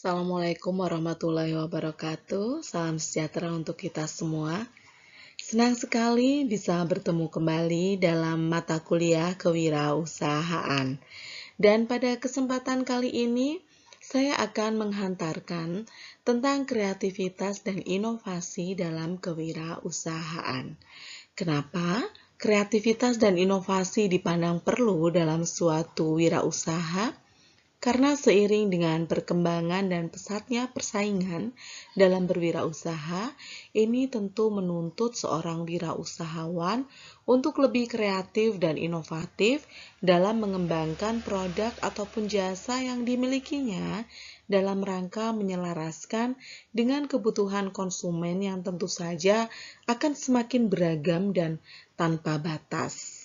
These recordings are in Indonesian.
Assalamualaikum warahmatullahi wabarakatuh. Salam sejahtera untuk kita semua. Senang sekali bisa bertemu kembali dalam mata kuliah kewirausahaan. Dan pada kesempatan kali ini, saya akan menghantarkan tentang kreativitas dan inovasi dalam kewirausahaan. Kenapa? Kreativitas dan inovasi dipandang perlu dalam suatu wirausaha? Karena seiring dengan perkembangan dan pesatnya persaingan dalam berwirausaha, ini tentu menuntut seorang wirausahawan untuk lebih kreatif dan inovatif dalam mengembangkan produk ataupun jasa yang dimilikinya dalam rangka menyelaraskan dengan kebutuhan konsumen yang tentu saja akan semakin beragam dan tanpa batas.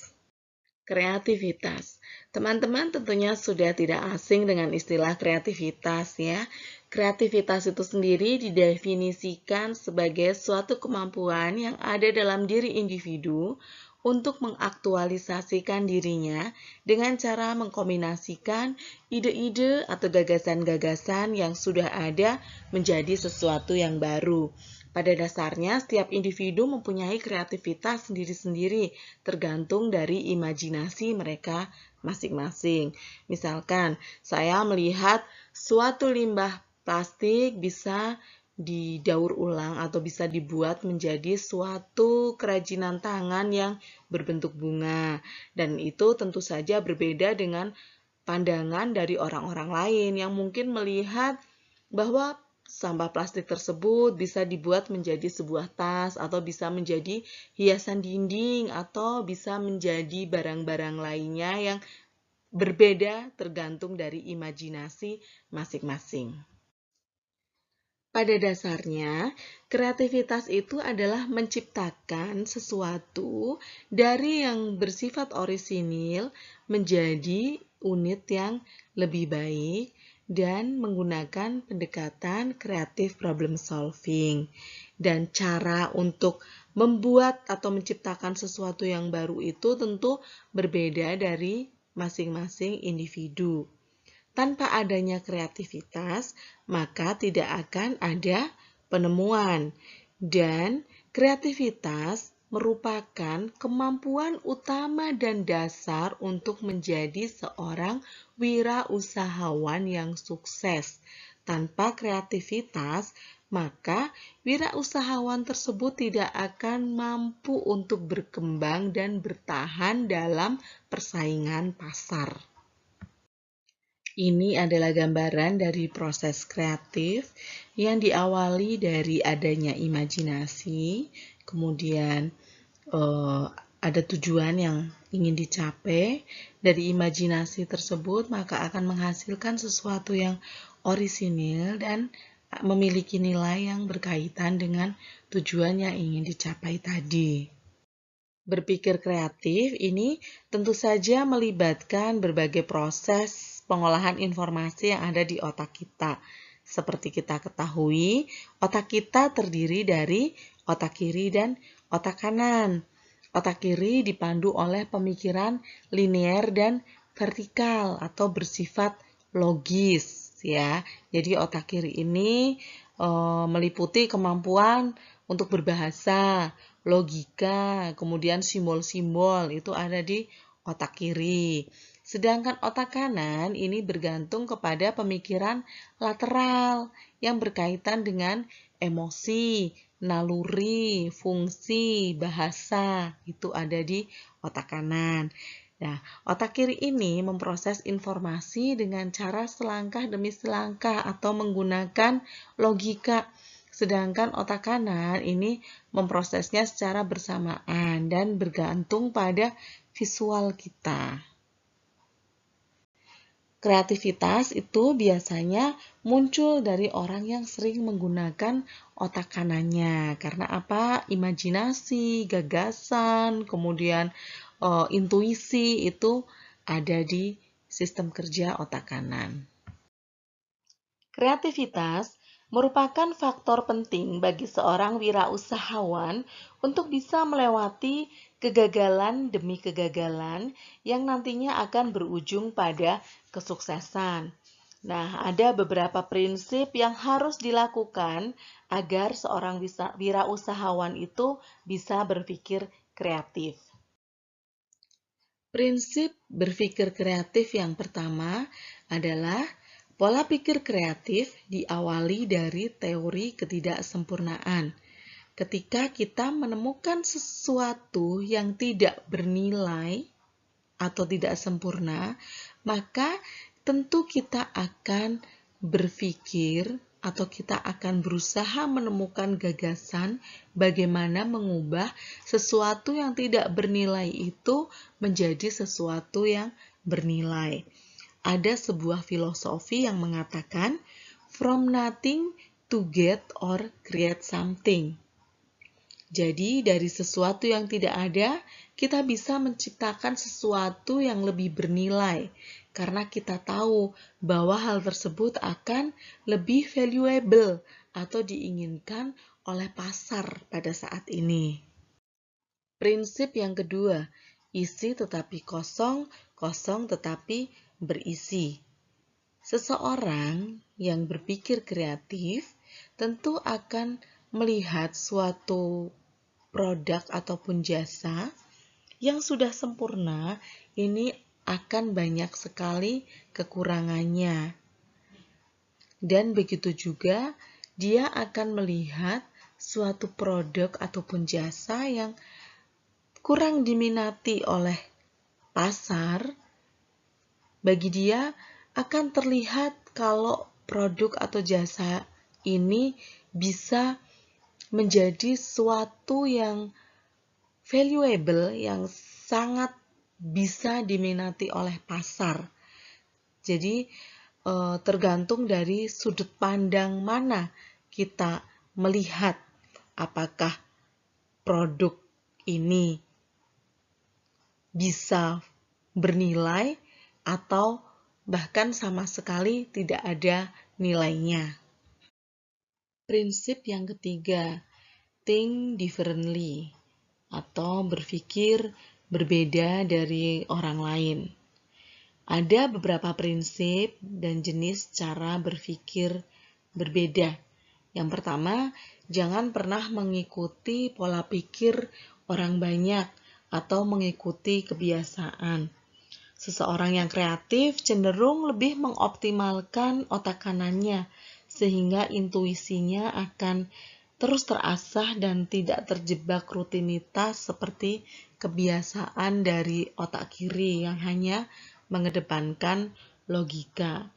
Kreativitas. Teman-teman tentunya sudah tidak asing dengan istilah kreativitas ya. Kreativitas itu sendiri didefinisikan sebagai suatu kemampuan yang ada dalam diri individu untuk mengaktualisasikan dirinya dengan cara mengkombinasikan ide-ide atau gagasan-gagasan yang sudah ada menjadi sesuatu yang baru. Pada dasarnya, setiap individu mempunyai kreativitas sendiri-sendiri, tergantung dari imajinasi mereka masing-masing. Misalkan, saya melihat suatu limbah plastik bisa didaur ulang atau bisa dibuat menjadi suatu kerajinan tangan yang berbentuk bunga. Dan itu tentu saja berbeda dengan pandangan dari orang-orang lain yang mungkin melihat bahwa sampah plastik tersebut bisa dibuat menjadi sebuah tas atau bisa menjadi hiasan dinding atau bisa menjadi barang-barang lainnya yang berbeda tergantung dari imajinasi masing-masing. Pada dasarnya, kreativitas itu adalah menciptakan sesuatu dari yang bersifat orisinil menjadi unit yang lebih baik dan menggunakan pendekatan kreatif problem solving. Dan cara untuk membuat atau menciptakan sesuatu yang baru itu tentu berbeda dari masing-masing individu. Tanpa adanya kreativitas, maka tidak akan ada penemuan. Dan kreativitas merupakan kemampuan utama dan dasar untuk menjadi seorang wirausahawan yang sukses. Tanpa kreativitas, maka wirausahawan tersebut tidak akan mampu untuk berkembang dan bertahan dalam persaingan pasar. Ini adalah gambaran dari proses kreatif yang diawali dari adanya imajinasi, kemudian ada tujuan yang ingin dicapai. Dari imajinasi tersebut maka akan menghasilkan sesuatu yang orisinil dan memiliki nilai yang berkaitan dengan tujuan yang ingin dicapai tadi. Berpikir kreatif ini tentu saja melibatkan berbagai proses pengolahan informasi yang ada di otak kita. Seperti kita ketahui, otak kita terdiri dari otak kiri dan otak kanan. Otak kiri dipandu oleh pemikiran linear dan vertikal atau bersifat logis ya. Jadi otak kiri ini meliputi kemampuan untuk berbahasa, logika, kemudian simbol-simbol itu ada di otak kiri. Sedangkan otak kanan ini bergantung kepada pemikiran lateral yang berkaitan dengan emosi, naluri, fungsi, bahasa, itu ada di otak kanan. Nah, otak kiri ini memproses informasi dengan cara selangkah demi selangkah atau menggunakan logika. Sedangkan otak kanan ini memprosesnya secara bersamaan dan bergantung pada visual kita. Kreativitas itu biasanya muncul dari orang yang sering menggunakan otak kanannya. Karena apa? Imajinasi, gagasan, kemudian intuisi itu ada di sistem kerja otak kanan. Kreativitas merupakan faktor penting bagi seorang wirausahawan untuk bisa melewati kegagalan demi kegagalan yang nantinya akan berujung pada kesuksesan. Nah, ada beberapa prinsip yang harus dilakukan agar seorang wirausahawan itu bisa berpikir kreatif. Prinsip berpikir kreatif yang pertama adalah pola pikir kreatif diawali dari teori ketidaksempurnaan. Ketika kita menemukan sesuatu yang tidak bernilai atau tidak sempurna, maka tentu kita akan berpikir atau kita akan berusaha menemukan gagasan bagaimana mengubah sesuatu yang tidak bernilai itu menjadi sesuatu yang bernilai. Ada sebuah filosofi yang mengatakan, from nothing to get or create something. Jadi, dari sesuatu yang tidak ada, kita bisa menciptakan sesuatu yang lebih bernilai, karena kita tahu bahwa hal tersebut akan lebih valuable atau diinginkan oleh pasar pada saat ini. Prinsip yang kedua, isi tetapi kosong, kosong tetapi berisi. Seseorang yang berpikir kreatif tentu akan melihat suatu produk ataupun jasa yang sudah sempurna, ini akan banyak sekali kekurangannya. Dan begitu juga dia akan melihat suatu produk ataupun jasa yang kurang diminati oleh pasar. Bagi dia akan terlihat kalau produk atau jasa ini bisa menjadi suatu yang valuable, yang sangat bisa diminati oleh pasar. Jadi tergantung dari sudut pandang mana kita melihat apakah produk ini bisa bernilai atau bahkan sama sekali tidak ada nilainya. Prinsip yang ketiga, think differently atau berpikir berbeda dari orang lain. Ada beberapa prinsip dan jenis cara berpikir berbeda. Yang pertama, jangan pernah mengikuti pola pikir orang banyak atau mengikuti kebiasaan. Seseorang yang kreatif cenderung lebih mengoptimalkan otak kanannya, sehingga intuisinya akan terus terasah dan tidak terjebak rutinitas seperti kebiasaan dari otak kiri yang hanya mengedepankan logika.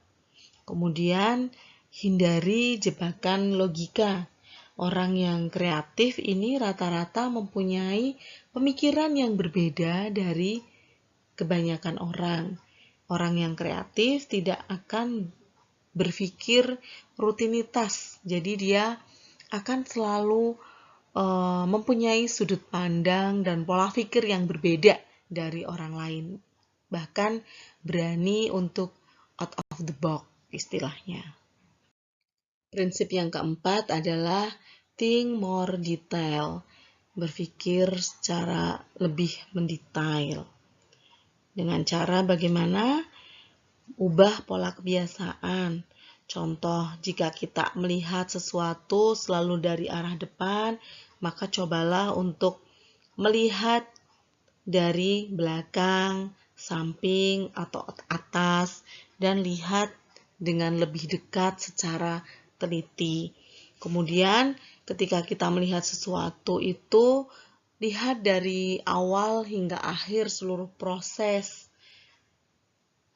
Kemudian, hindari jebakan logika. Orang yang kreatif ini rata-rata mempunyai pemikiran yang berbeda dari kebanyakan orang. Orang yang kreatif tidak akan berpikir rutinitas, jadi dia akan selalu mempunyai sudut pandang dan pola pikir yang berbeda dari orang lain. Bahkan berani untuk out of the box istilahnya. Prinsip yang keempat adalah think more detail, berpikir secara lebih mendetail. Dengan cara bagaimana? Ubah pola kebiasaan. Contoh, jika kita melihat sesuatu selalu dari arah depan, maka cobalah untuk melihat dari belakang, samping, atau atas, dan lihat dengan lebih dekat secara teliti. Kemudian, ketika kita melihat sesuatu itu, lihat dari awal hingga akhir seluruh proses.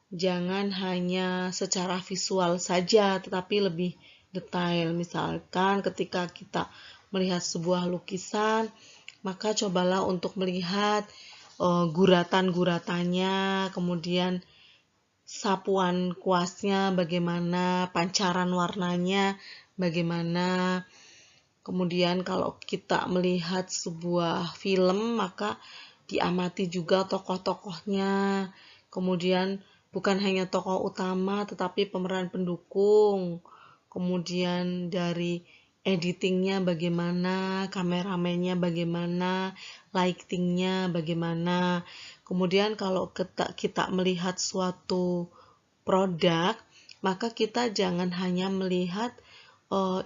Jangan hanya secara visual saja, tetapi lebih detail. Misalkan ketika kita melihat sebuah lukisan, maka cobalah untuk melihat guratan-guratannya, kemudian sapuan kuasnya bagaimana, pancaran warnanya bagaimana. Kemudian kalau kita melihat sebuah film, maka diamati juga tokoh-tokohnya. Kemudian bukan hanya tokoh utama, tetapi pemeran pendukung. Kemudian dari editingnya bagaimana, kameramennya bagaimana, lightingnya bagaimana. Kemudian kalau kita melihat suatu produk, maka kita jangan hanya melihat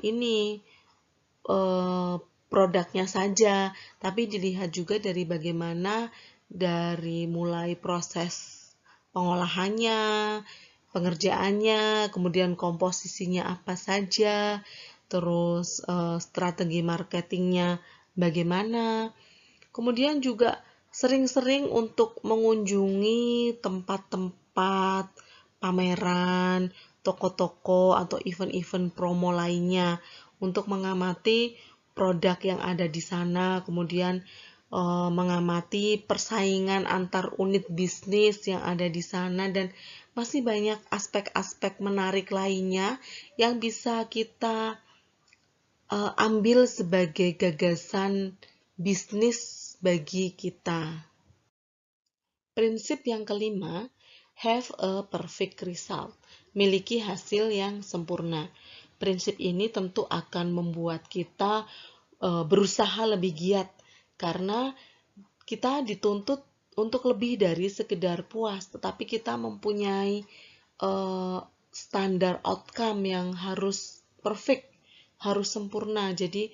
ini produknya saja, tapi dilihat juga dari bagaimana dari mulai proses pengolahannya, pengerjaannya, kemudian komposisinya apa saja, terus strategi marketingnya bagaimana. Kemudian juga sering-sering untuk mengunjungi tempat-tempat pameran, toko-toko atau event-event promo lainnya untuk mengamati produk yang ada di sana, kemudian mengamati persaingan antar unit bisnis yang ada di sana, dan masih banyak aspek-aspek menarik lainnya yang bisa kita ambil sebagai gagasan bisnis bagi kita. Prinsip yang kelima, have a perfect result, miliki hasil yang sempurna. Prinsip ini tentu akan membuat kita berusaha lebih giat, karena kita dituntut untuk lebih dari sekedar puas, tetapi kita mempunyai standar outcome yang harus perfect, harus sempurna. Jadi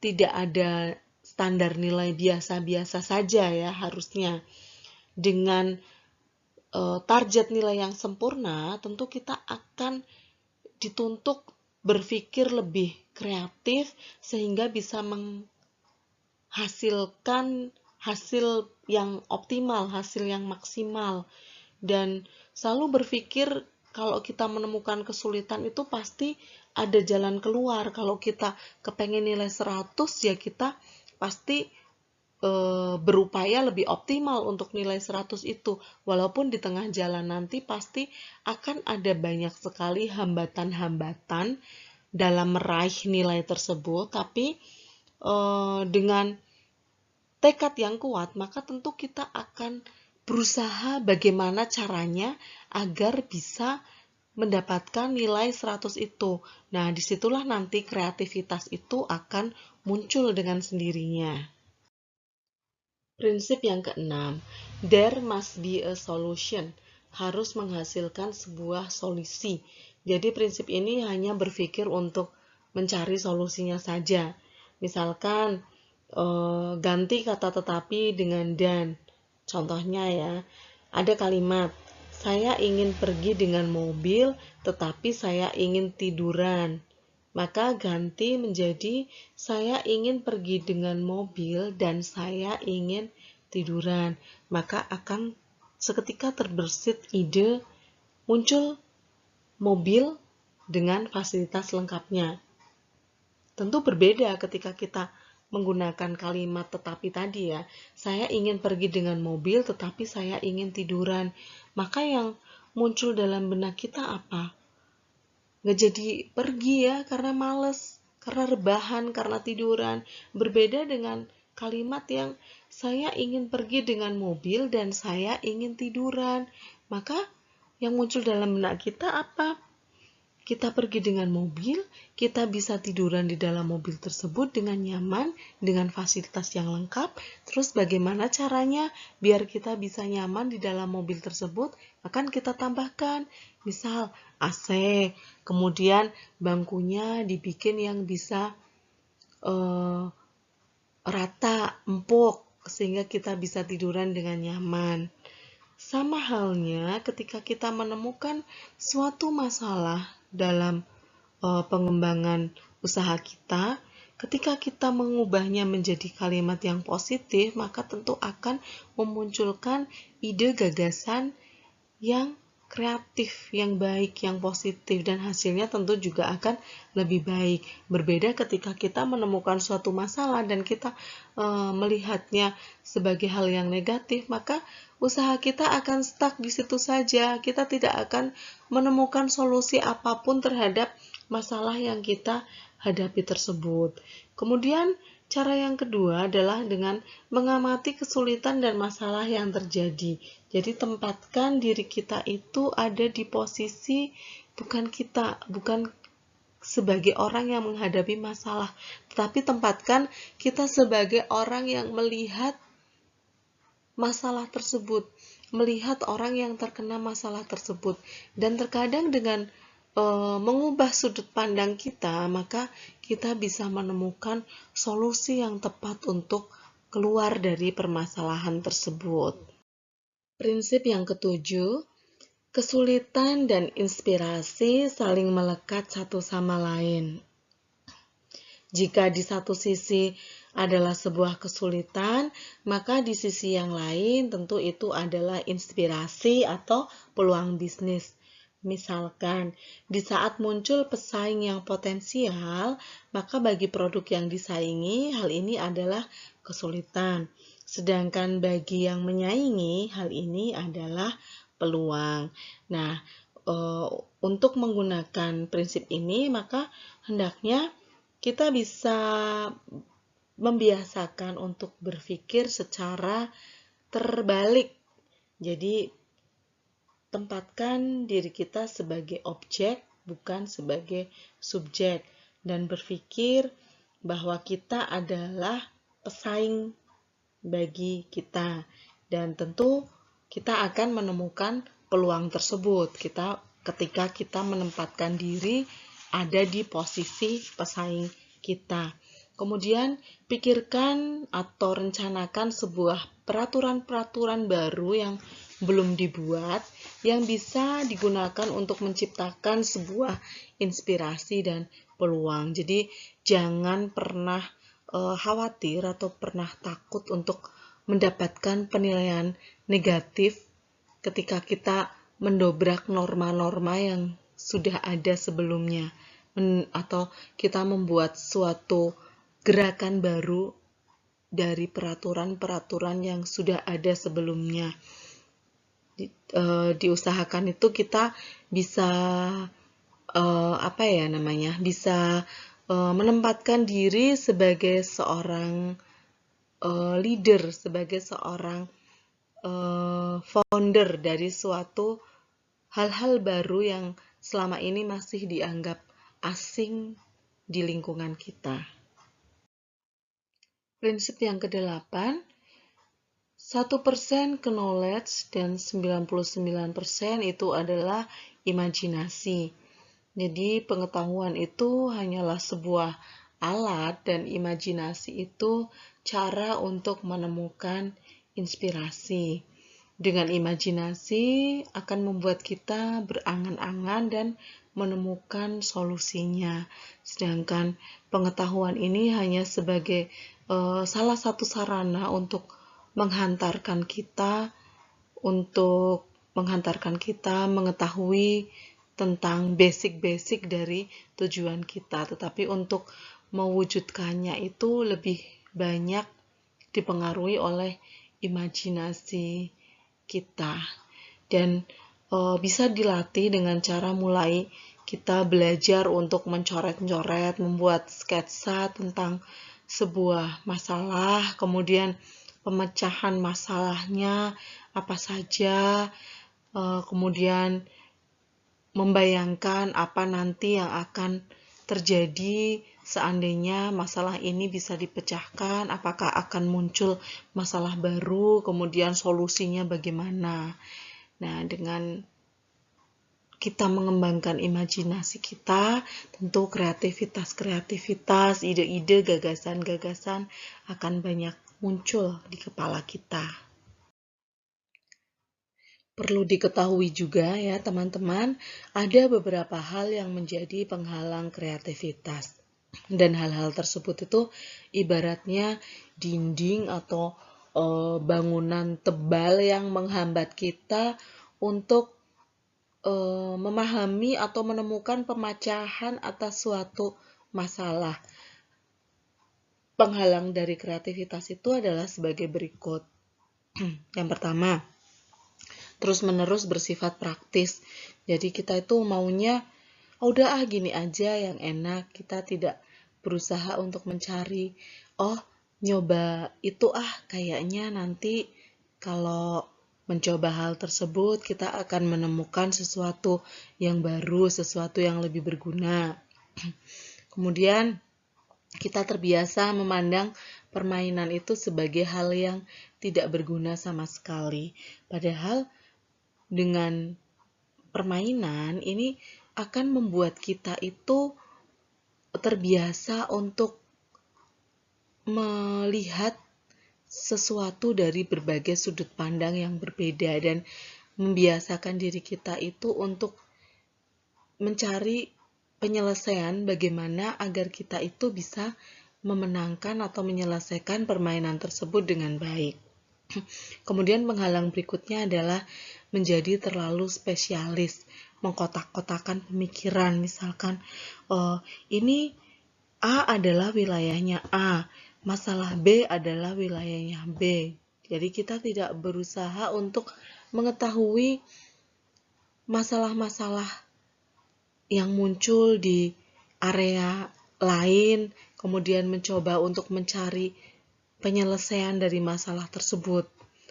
tidak ada standar nilai biasa-biasa saja ya harusnya. Dengan target nilai yang sempurna, tentu kita akan dituntut berpikir lebih kreatif sehingga bisa menghasilkan hasil yang optimal, hasil yang maksimal. Dan selalu berpikir kalau kita menemukan kesulitan itu pasti ada jalan keluar. Kalau kita kepengen nilai 100, ya kita pasti berupaya lebih optimal untuk nilai 100 itu. Walaupun di tengah jalan nanti pasti akan ada banyak sekali hambatan-hambatan dalam meraih nilai tersebut, tapi dengan tekad yang kuat, maka tentu kita akan berusaha bagaimana caranya agar bisa mendapatkan nilai 100 itu. Nah, disitulah nanti kreativitas itu akan muncul dengan sendirinya. Prinsip yang keenam, there must be a solution, harus menghasilkan sebuah solusi. Jadi prinsip ini hanya berpikir untuk mencari solusinya saja. Misalkan ganti kata tetapi dengan dan. Contohnya ya, ada kalimat, saya ingin pergi dengan mobil, tetapi saya ingin tiduran. Maka ganti menjadi saya ingin pergi dengan mobil dan saya ingin tiduran. Maka akan seketika terbersit ide, muncul mobil dengan fasilitas lengkapnya. Tentu berbeda ketika kita menggunakan kalimat tetapi tadi ya. Saya ingin pergi dengan mobil tetapi saya ingin tiduran. Maka yang muncul dalam benak kita apa? Nggak jadi pergi ya karena males, karena rebahan, karena tiduran. Berbeda dengan kalimat yang saya ingin pergi dengan mobil dan saya ingin tiduran. Maka yang muncul dalam benak kita apa? Kita pergi dengan mobil, kita bisa tiduran di dalam mobil tersebut dengan nyaman, dengan fasilitas yang lengkap. Terus bagaimana caranya biar kita bisa nyaman di dalam mobil tersebut? Akan kita tambahkan, misal AC, kemudian bangkunya dibikin yang bisa rata, empuk, sehingga kita bisa tiduran dengan nyaman. Sama halnya ketika kita menemukan suatu masalah dalam pengembangan usaha kita, ketika kita mengubahnya menjadi kalimat yang positif, maka tentu akan memunculkan ide gagasan yang kreatif, yang baik, yang positif, dan hasilnya tentu juga akan lebih baik. Berbeda ketika kita menemukan suatu masalah dan kita melihatnya sebagai hal yang negatif, maka usaha kita akan stuck di situ saja. Kita tidak akan menemukan solusi apapun terhadap masalah yang kita hadapi tersebut. Kemudian cara yang kedua adalah dengan mengamati kesulitan dan masalah yang terjadi. Jadi tempatkan diri kita itu ada di posisi bukan sebagai orang yang menghadapi masalah, tetapi tempatkan kita sebagai orang yang melihat masalah tersebut. melihat orang yang terkena masalah tersebut. Dan terkadang dengan mengubah sudut pandang kita, maka kita bisa menemukan solusi yang tepat untuk keluar dari permasalahan tersebut. Prinsip yang ketujuh, kesulitan dan inspirasi saling melekat satu sama lain. Jika di satu sisi adalah sebuah kesulitan, maka di sisi yang lain tentu itu adalah inspirasi atau peluang bisnis. Misalkan, di saat muncul pesaing yang potensial, maka bagi produk yang disaingi, hal ini adalah kesulitan. Sedangkan bagi yang menyaingi, hal ini adalah peluang. Nah, untuk menggunakan prinsip ini, maka hendaknya kita bisa membiasakan untuk berpikir secara terbalik. Jadi, tempatkan diri kita sebagai objek, bukan sebagai subjek, dan berpikir bahwa kita adalah pesaing bagi kita, dan tentu kita akan menemukan peluang tersebut ketika kita menempatkan diri ada di posisi pesaing kita. Kemudian pikirkan atau rencanakan sebuah peraturan-peraturan baru yang belum dibuat, yang bisa digunakan untuk menciptakan sebuah inspirasi dan peluang. Jadi jangan pernah khawatir atau pernah takut untuk mendapatkan penilaian negatif ketika kita mendobrak norma-norma yang sudah ada sebelumnya, atau kita membuat suatu gerakan baru dari peraturan-peraturan yang sudah ada sebelumnya. Diusahakan itu kita bisa bisa menempatkan diri sebagai seorang leader, sebagai seorang founder dari suatu hal-hal baru yang selama ini masih dianggap asing di lingkungan kita. Prinsip yang ke-8, 1% knowledge dan 99% itu adalah imajinasi. Jadi pengetahuan itu hanyalah sebuah alat dan imajinasi itu cara untuk menemukan inspirasi. Dengan imajinasi akan membuat kita berangan-angan dan menemukan solusinya. Sedangkan pengetahuan ini hanya sebagai salah satu sarana untuk menghantarkan kita mengetahui tentang basic-basic dari tujuan kita, tetapi untuk mewujudkannya itu lebih banyak dipengaruhi oleh imajinasi kita, dan bisa dilatih dengan cara mulai kita belajar untuk mencoret-coret, membuat sketsa tentang sebuah masalah, kemudian pemecahan masalahnya apa saja, kemudian membayangkan apa nanti yang akan terjadi seandainya masalah ini bisa dipecahkan, apakah akan muncul masalah baru, kemudian solusinya bagaimana. Nah, dengan kita mengembangkan imajinasi kita, tentu kreativitas, ide-ide, gagasan-gagasan akan banyak muncul di kepala kita. Perlu diketahui juga ya teman-teman, ada beberapa hal yang menjadi penghalang kreativitas. Dan hal-hal tersebut itu ibaratnya dinding atau bangunan tebal yang menghambat kita untuk memahami atau menemukan pemecahan atas suatu masalah. Penghalang dari kreativitas itu adalah sebagai berikut. Yang pertama, terus-menerus bersifat praktis. Jadi kita itu maunya, udah gini aja yang enak. Kita tidak berusaha untuk mencari, nyoba itu kayaknya nanti kalau mencoba hal tersebut kita akan menemukan sesuatu yang baru, sesuatu yang lebih berguna. Kemudian kita terbiasa memandang permainan itu sebagai hal yang tidak berguna sama sekali. Padahal dengan permainan ini akan membuat kita itu terbiasa untuk melihat sesuatu dari berbagai sudut pandang yang berbeda dan membiasakan diri kita itu untuk mencari penyelesaian bagaimana agar kita itu bisa memenangkan atau menyelesaikan permainan tersebut dengan baik. Kemudian penghalang berikutnya adalah menjadi terlalu spesialis, mengkotak-kotakan pemikiran. Misalkan, ini A adalah wilayahnya A, masalah B adalah wilayahnya B. Jadi kita tidak berusaha untuk mengetahui masalah-masalah yang muncul di area lain, kemudian mencoba untuk mencari penyelesaian dari masalah tersebut.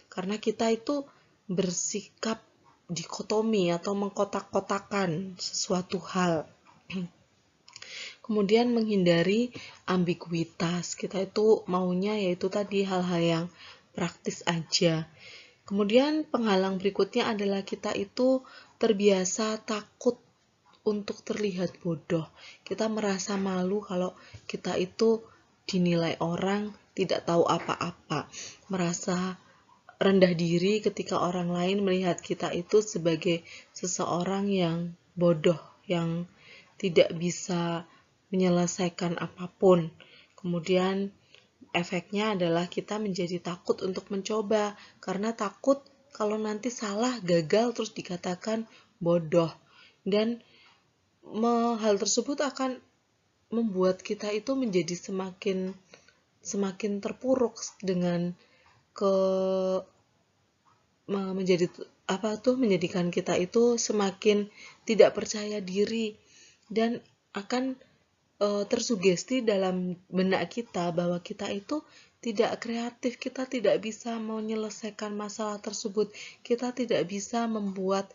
Karena kita itu bersikap dikotomi atau mengkotak-kotakan sesuatu hal. Kemudian menghindari ambiguitas. Kita itu maunya yaitu tadi hal-hal yang praktis aja. Kemudian penghalang berikutnya adalah kita itu terbiasa takut untuk terlihat bodoh. Kita merasa malu kalau kita itu dinilai orang tidak tahu apa-apa. Merasa rendah diri ketika orang lain melihat kita itu sebagai seseorang yang bodoh, yang tidak bisa menyelesaikan apapun. Kemudian efeknya adalah kita menjadi takut untuk mencoba, karena takut kalau nanti salah, gagal, terus dikatakan bodoh. Dan hal tersebut akan membuat kita itu menjadi semakin terpuruk dengan menjadikan kita itu semakin tidak percaya diri dan akan tersugesti dalam benak kita bahwa kita itu tidak kreatif, kita tidak bisa menyelesaikan masalah tersebut, kita tidak bisa membuat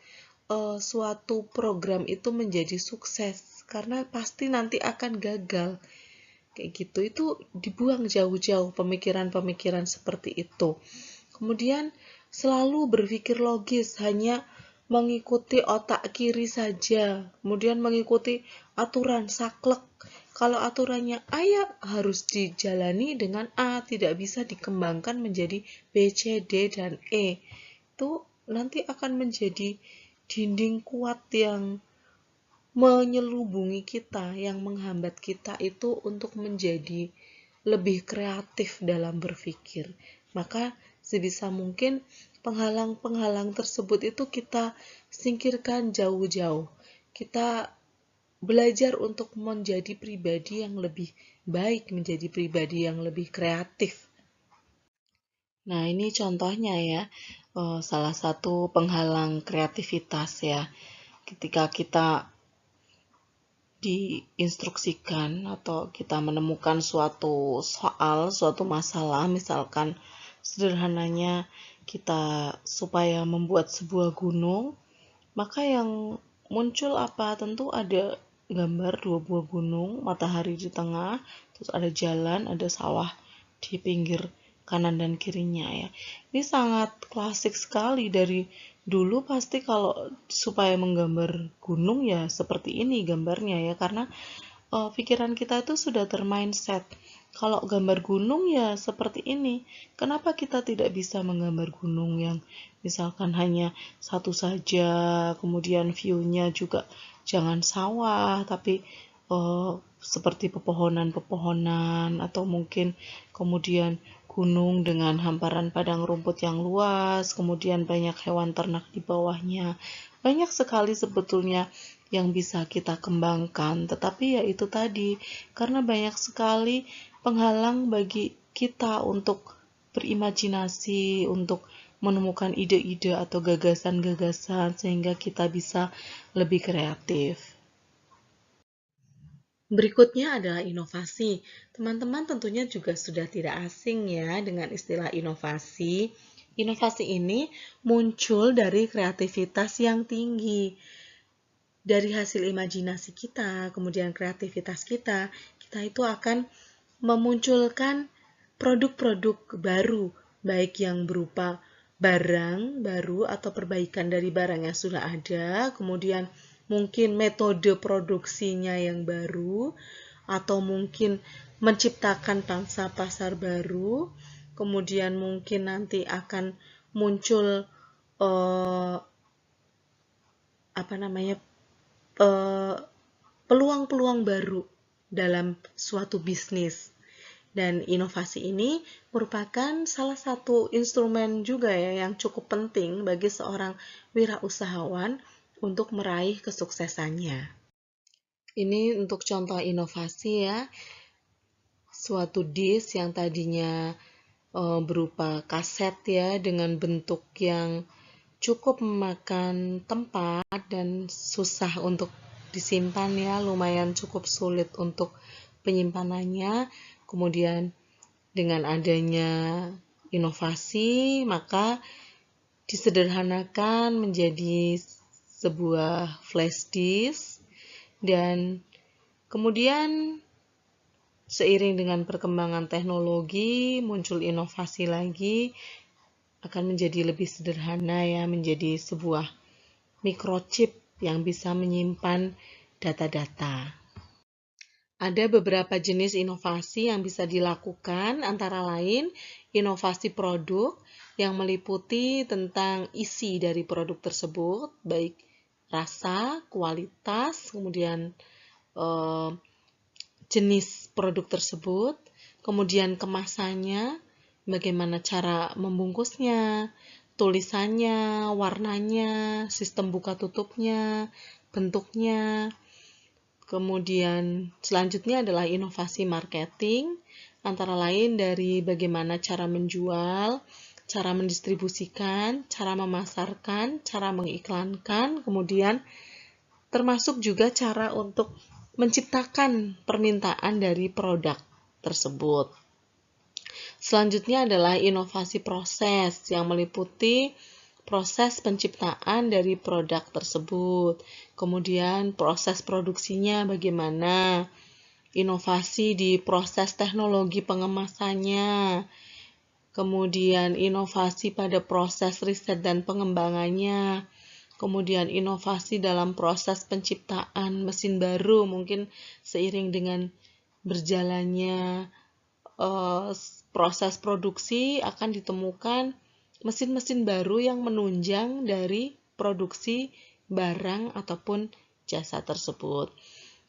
suatu program itu menjadi sukses karena pasti nanti akan gagal. Kayak gitu, itu dibuang jauh-jauh pemikiran-pemikiran seperti itu. Kemudian selalu berpikir logis, hanya mengikuti otak kiri saja, kemudian mengikuti aturan saklek. Kalau aturannya A ya harus dijalani dengan A, tidak bisa dikembangkan menjadi B, C, D, dan E. Itu nanti akan menjadi dinding kuat yang menyelubungi kita, yang menghambat kita itu untuk menjadi lebih kreatif dalam berpikir. Maka sebisa mungkin penghalang-penghalang tersebut itu kita singkirkan jauh-jauh. Kita belajar untuk menjadi pribadi yang lebih baik, menjadi pribadi yang lebih kreatif. Nah, ini contohnya ya, salah satu penghalang kreativitas ya. Ketika kita diinstruksikan atau kita menemukan suatu soal, suatu masalah, misalkan sederhananya kita supaya membuat sebuah gunung, maka yang muncul apa? Tentu ada gambar dua buah gunung, matahari di tengah, terus ada jalan, ada sawah di pinggir kanan dan kirinya ya. Ini sangat klasik sekali dari dulu, pasti kalau supaya menggambar gunung ya seperti ini gambarnya ya, karena pikiran kita itu sudah termindset. Kalau gambar gunung ya seperti ini. Kenapa kita tidak bisa menggambar gunung yang misalkan hanya satu saja, kemudian view-nya juga jangan sawah, tapi seperti pepohonan-pepohonan, atau mungkin kemudian gunung dengan hamparan padang rumput yang luas, kemudian banyak hewan ternak di bawahnya. Banyak sekali sebetulnya yang bisa kita kembangkan, tetapi ya itu tadi, karena banyak sekali penghalang bagi kita untuk berimajinasi, untuk menemukan ide-ide atau gagasan-gagasan sehingga kita bisa lebih kreatif. Berikutnya adalah inovasi. Teman-teman tentunya juga sudah tidak asing ya dengan istilah inovasi. Inovasi ini muncul dari kreativitas yang tinggi. Dari hasil imajinasi kita, kemudian kreativitas kita, kita itu akan memunculkan produk-produk baru, baik yang berupa barang baru atau perbaikan dari barang yang sudah ada, kemudian mungkin metode produksinya yang baru, atau mungkin menciptakan pangsa pasar baru, kemudian mungkin nanti akan muncul peluang-peluang baru dalam suatu bisnis. Dan inovasi ini merupakan salah satu instrumen juga ya yang cukup penting bagi seorang wirausahawan untuk meraih kesuksesannya. Ini untuk contoh inovasi ya. Suatu disk yang tadinya berupa kaset ya dengan bentuk yang cukup memakan tempat dan susah untuk disimpan ya, lumayan cukup sulit untuk penyimpanannya. Kemudian dengan adanya inovasi, maka disederhanakan menjadi sebuah flash disk, dan kemudian seiring dengan perkembangan teknologi, muncul inovasi lagi, akan menjadi lebih sederhana ya, menjadi sebuah microchip yang bisa menyimpan data-data. Ada beberapa jenis inovasi yang bisa dilakukan, antara lain inovasi produk yang meliputi tentang isi dari produk tersebut, baik rasa, kualitas, kemudian jenis produk tersebut, kemudian kemasannya, bagaimana cara membungkusnya, tulisannya, warnanya, sistem buka tutupnya, bentuknya. Kemudian selanjutnya adalah inovasi marketing, antara lain dari bagaimana cara menjual, cara mendistribusikan, cara memasarkan, cara mengiklankan, kemudian termasuk juga cara untuk menciptakan permintaan dari produk tersebut. Selanjutnya adalah inovasi proses yang meliputi proses penciptaan dari produk tersebut, kemudian proses produksinya bagaimana, inovasi di proses teknologi pengemasannya, kemudian inovasi pada proses riset dan pengembangannya, kemudian inovasi dalam proses penciptaan mesin baru, mungkin seiring dengan berjalannya proses produksi akan ditemukan mesin-mesin baru yang menunjang dari produksi barang ataupun jasa tersebut.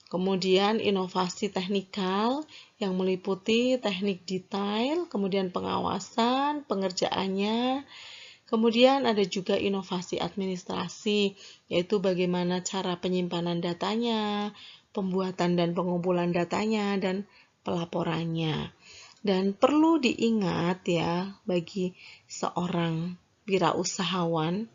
Kemudian inovasi teknikal yang meliputi teknik detail, kemudian pengawasan, pengerjaannya. Kemudian ada juga inovasi administrasi, yaitu bagaimana cara penyimpanan datanya, pembuatan dan pengumpulan datanya, dan pelaporannya. Dan perlu diingat ya, bagi seorang wirausahawan,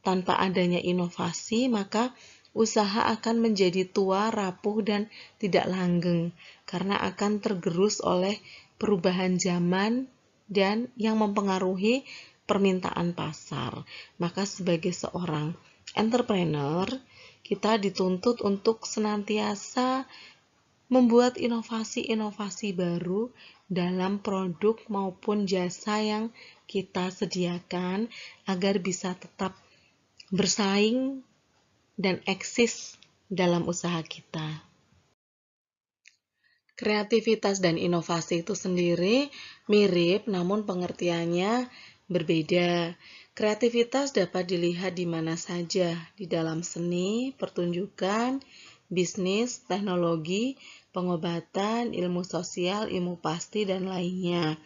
tanpa adanya inovasi, maka usaha akan menjadi tua, rapuh, dan tidak langgeng, karena akan tergerus oleh perubahan zaman dan yang mempengaruhi permintaan pasar. Maka sebagai seorang entrepreneur, kita dituntut untuk senantiasa membuat inovasi-inovasi baru dalam produk maupun jasa yang kita sediakan agar bisa tetap bersaing dan eksis dalam usaha kita. Kreativitas dan inovasi itu sendiri mirip, namun pengertiannya berbeda. Kreativitas dapat dilihat di mana saja, di dalam seni, pertunjukan, bisnis, teknologi, pengobatan, ilmu sosial, ilmu pasti, dan lainnya.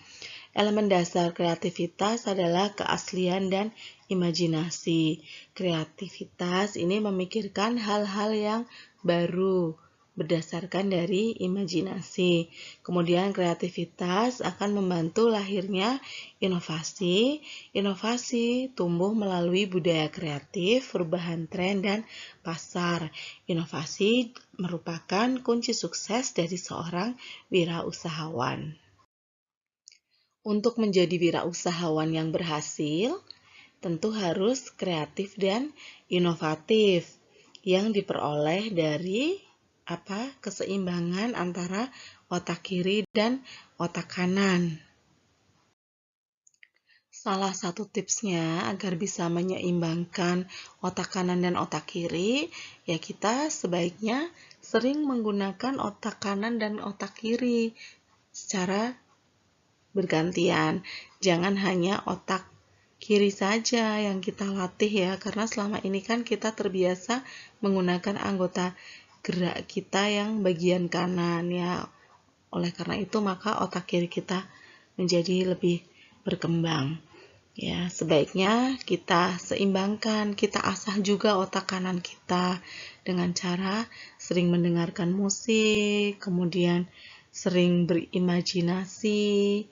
Elemen dasar kreativitas adalah keaslian dan imajinasi. Kreativitas ini memikirkan hal-hal yang baru berdasarkan dari imajinasi. Kemudian kreativitas akan membantu lahirnya inovasi. Inovasi tumbuh melalui budaya kreatif, perubahan tren, dan pasar. Inovasi merupakan kunci sukses dari seorang wirausahawan. Untuk menjadi wirausahawan yang berhasil, tentu harus kreatif dan inovatif yang diperoleh dari keseimbangan antara otak kiri dan otak kanan. Salah satu tipsnya agar bisa menyeimbangkan otak kanan dan otak kiri, ya kita sebaiknya sering menggunakan otak kanan dan otak kiri secara bergantian. Jangan hanya otak kiri saja yang kita latih ya, karena selama ini kan kita terbiasa menggunakan anggota gerak kita yang bagian kanan ya. Oleh karena itu maka otak kiri kita menjadi lebih berkembang. Ya, sebaiknya kita seimbangkan, kita asah juga otak kanan kita dengan cara sering mendengarkan musik, kemudian sering berimajinasi,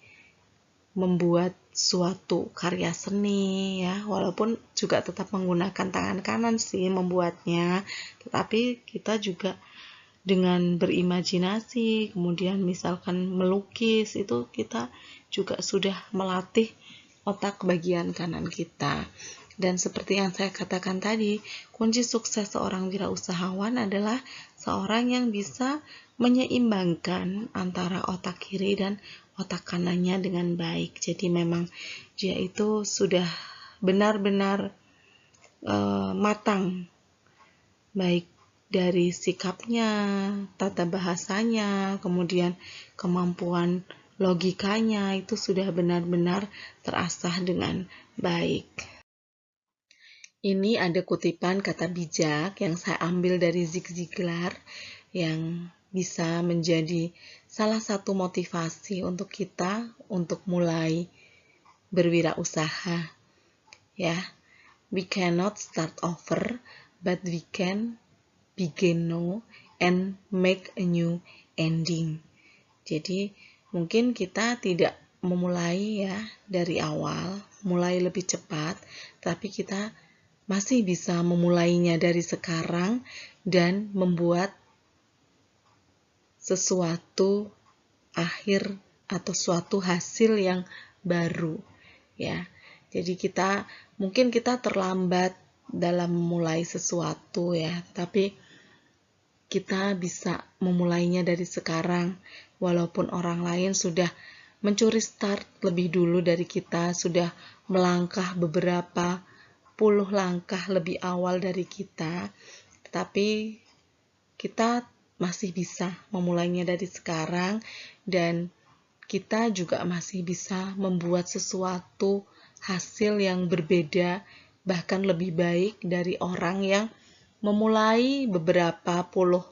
membuat suatu karya seni ya, walaupun juga tetap menggunakan tangan kanan sih membuatnya, tetapi kita juga dengan berimajinasi, kemudian misalkan melukis, itu kita juga sudah melatih otak bagian kanan kita. Dan seperti yang saya katakan tadi, kunci sukses seorang wirausahawan adalah seorang yang bisa menyeimbangkan antara otak kiri dan otak kanannya dengan baik. Jadi memang dia itu sudah benar-benar matang, baik dari sikapnya, tata bahasanya, kemudian kemampuan logikanya itu sudah benar-benar terasah dengan baik. Ini ada kutipan kata bijak yang saya ambil dari Zig Ziglar yang bisa menjadi salah satu motivasi untuk kita untuk mulai berwirausaha. Ya, we cannot start over, but we can begin now and make a new ending. Jadi mungkin kita tidak memulai ya dari awal, mulai lebih cepat, tapi kita masih bisa memulainya dari sekarang dan membuat sesuatu akhir atau suatu hasil yang baru ya. Jadi mungkin kita terlambat dalam memulai sesuatu ya, tapi kita bisa memulainya dari sekarang. Walaupun orang lain sudah mencuri start lebih dulu dari kita, sudah melangkah beberapa puluh langkah lebih awal dari kita, tetapi kita masih bisa memulainya dari sekarang dan kita juga masih bisa membuat sesuatu hasil yang berbeda, bahkan lebih baik dari orang yang memulai beberapa puluh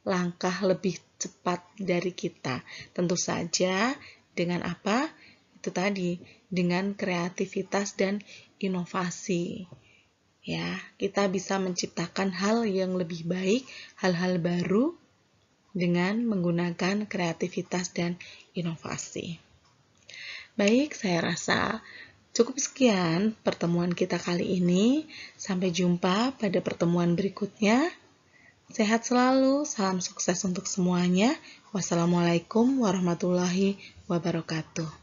langkah lebih cepat dari kita. Tentu saja dengan apa? Itu tadi, dengan kreativitas dan inovasi. Ya, kita bisa menciptakan hal yang lebih baik, hal-hal baru dengan menggunakan kreativitas dan inovasi. Baik, saya rasa cukup sekian pertemuan kita kali ini. Sampai jumpa pada pertemuan berikutnya. Sehat selalu, salam sukses untuk semuanya. Wassalamualaikum warahmatullahi wabarakatuh.